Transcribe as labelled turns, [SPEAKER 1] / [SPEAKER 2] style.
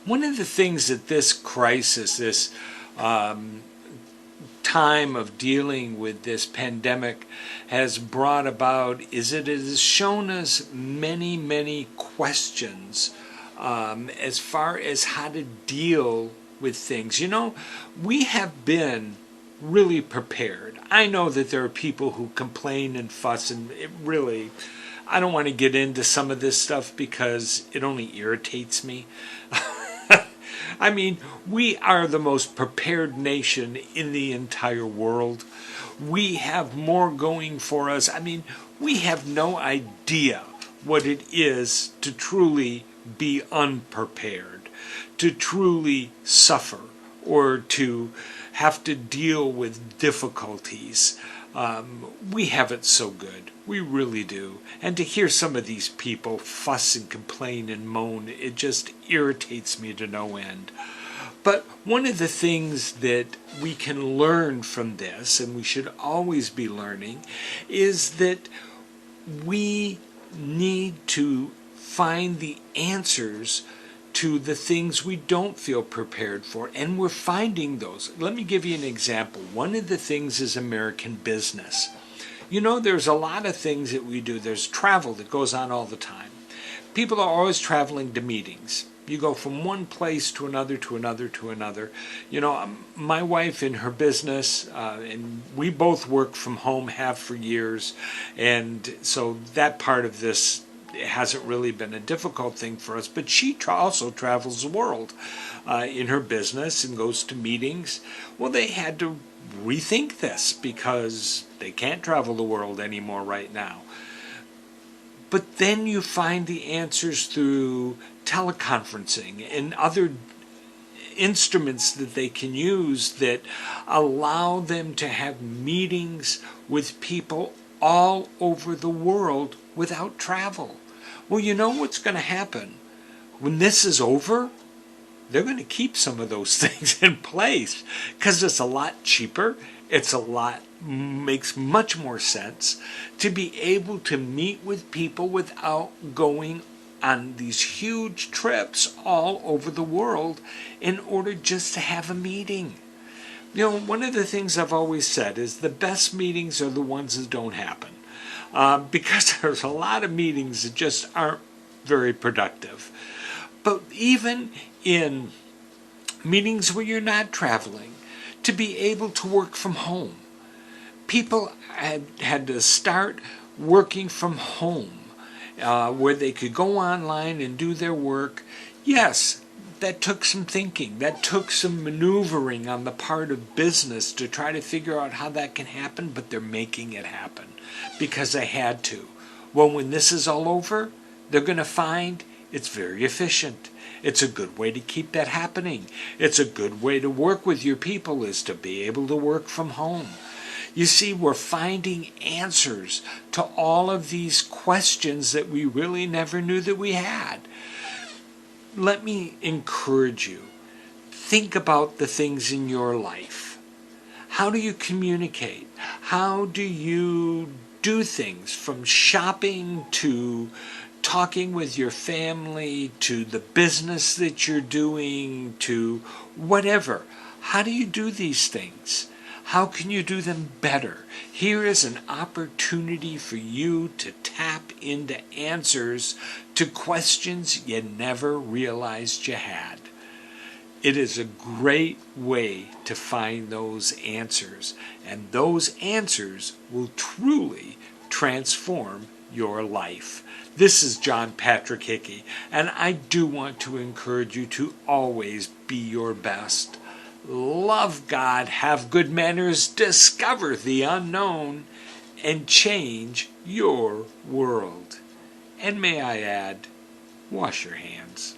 [SPEAKER 1] One of the things that this crisis, this time of dealing with this pandemic has brought about is it has shown us many, many questions as far as how to deal with things. You know, we have been really prepared. I know that there are people who complain and fuss, and it really, I don't want to get into some of this stuff because it only irritates me. I mean, we are the most prepared nation in the entire world. We have more going for us. I mean, we have no idea what it is to truly be unprepared, to truly suffer, or to have to deal with difficulties. We have it so good. We really do. And to hear some of these people fuss and complain and moan, it just irritates me to no end. But one of the things that we can learn from this, and we should always be learning, is that we need to find the answers to the things we don't feel prepared for, and we're finding those. Let me give you an example. One of the things is American business. You know, there's a lot of things that we do. There's travel that goes on all the time. People are always traveling to meetings. You go from one place to another, to another, to another. You know, my wife in her business, and we both work from home, have for years, and so that part of this hasn't really been a difficult thing for us, but she also travels the world in her business and goes to meetings. Well, they had to rethink this because they can't travel the world anymore right now. But then you find the answers through teleconferencing and other instruments that they can use that allow them to have meetings with people all over the world without travel. Well, you know what's going to happen? When this is over, they're going to keep some of those things in place because it's a lot cheaper. Makes much more sense to be able to meet with people without going on these huge trips all over the world in order just to have a meeting. You know, one of the things I've always said is the best meetings are the ones that don't happen. Because there's a lot of meetings that just aren't very productive. But even in meetings where you're not traveling, to be able to work from home. People had to start working from home where they could go online and do their work. Yes, that took some thinking. That took some maneuvering on the part of business to try to figure out how that can happen, but they're making it happen because they had to. Well, when this is all over, they're going to find it's very efficient. It's a good way to keep that happening. It's a good way to work with your people is to be able to work from home. You see, we're finding answers to all of these questions that we really never knew that we had. Let me encourage you. Think about the things in your life. How do you communicate? How do you do things from shopping to talking with your family to the business that you're doing to whatever? How do you do these things? How can you do them better? Here is an opportunity for you to tap into answers to questions you never realized you had. It is a great way to find those answers, and those answers will truly transform your life. This is John Patrick Hickey, and I do want to encourage you to always be your best. Love God, have good manners, discover the unknown, and change your world. And may I add, wash your hands.